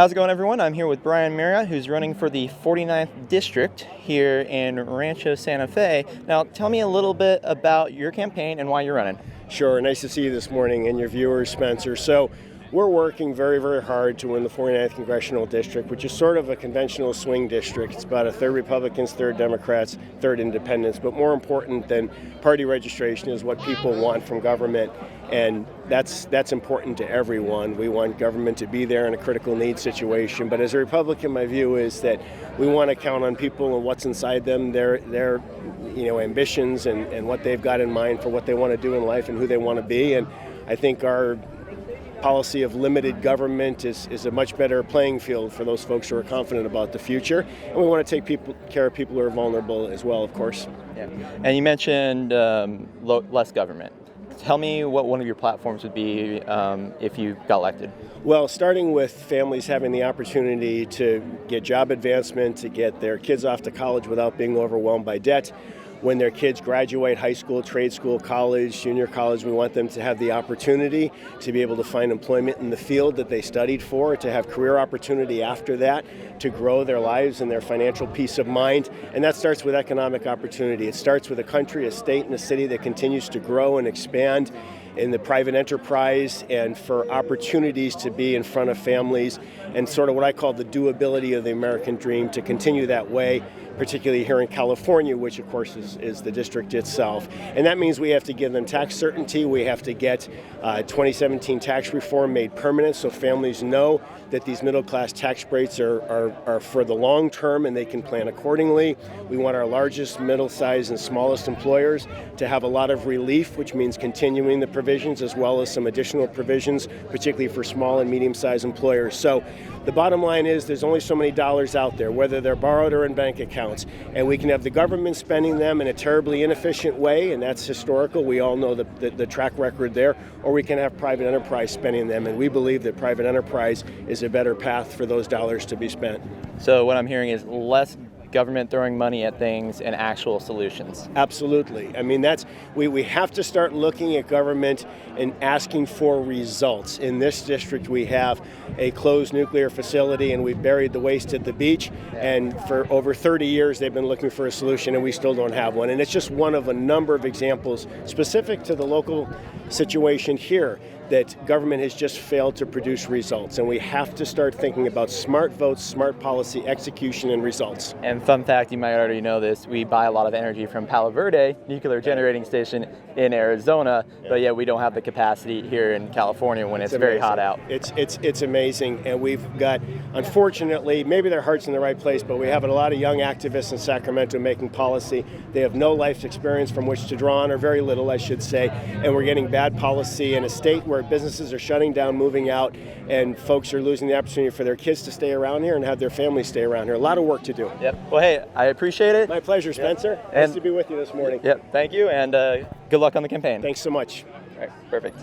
How's it going, everyone? I'm here with Bryan Maryott, who's running for the 49th District here in Rancho Santa Fe. Now, tell me a little bit about your campaign and why you're running. Sure. Nice to see you this morning and your viewers, Spencer. So we're working very, very hard to win the 49th Congressional District, which is sort of a conventional swing district. It's about a third Republicans, third Democrats, third Independents. But more important than party registration is what people want from government. And that's important to everyone. We want government to be there in a critical needs situation. But as a Republican, my view is that we want to count on people and what's inside them, their ambitions and what they've got in mind for what they want to do in life and who they want to be. And I think our policy of limited government is a much better playing field for those folks who are confident about the future. And we want to take care of people who are vulnerable as well, of course. Yeah. And you mentioned less government. Tell me what one of your platforms would be if you got elected. Well, starting with families having the opportunity to get job advancement, to get their kids off to college without being overwhelmed by debt. When their kids graduate high school, trade school, college, junior college, we want them to have the opportunity to be able to find employment in the field that they studied for, to have career opportunity after that, to grow their lives and their financial peace of mind. And that starts with economic opportunity. It starts with a country, a state, and a city that continues to grow and expand in the private enterprise, and for opportunities to be in front of families and sort of what I call the doability of the American dream to continue that way, particularly here in California, which of course is the district itself. And that means we have to give them tax certainty. We have to get 2017 tax reform made permanent so families know that these middle class tax breaks are for the long term and they can plan accordingly. We want our largest, middle sized, and smallest employers to have a lot of relief, which means continuing the provisions as well as some additional provisions, particularly for small and medium sized employers. So the bottom line is there's only so many dollars out there, whether they're borrowed or in bank accounts, and we can have the government spending them in a terribly inefficient way, and that's historical. We all know the track record there, or we can have private enterprise spending them, and we believe that private enterprise is a better path for those dollars to be spent. So what I'm hearing is less government throwing money at things and actual solutions. Absolutely. I mean, we have to start looking at government and asking for results. In this district, we have a closed nuclear facility and we buried the waste at the beach. And for over 30 years, they've been looking for a solution and we still don't have one. And it's just one of a number of examples specific to the local situation here that government has just failed to produce results. And we have to start thinking about smart votes, smart policy, execution, and results. And fun fact, you might already know this, we buy a lot of energy from Palo Verde nuclear generating station in Arizona, but yet we don't have the capacity here in California when it's very hot out. It's amazing, and we've got, unfortunately, maybe their heart's in the right place, but we have a lot of young activists in Sacramento making policy. They have no life experience from which to draw on, or very little, I should say, and we're getting bad policy in a state where businesses are shutting down, moving out, and folks are losing the opportunity for their kids to stay around here and have their families stay around here. A lot of work to do. Yep. Well, hey, I appreciate it. My pleasure, Spencer. Nice to be with you this morning. Yep. Thank you, and good luck on the campaign. Thanks so much. All right. Perfect.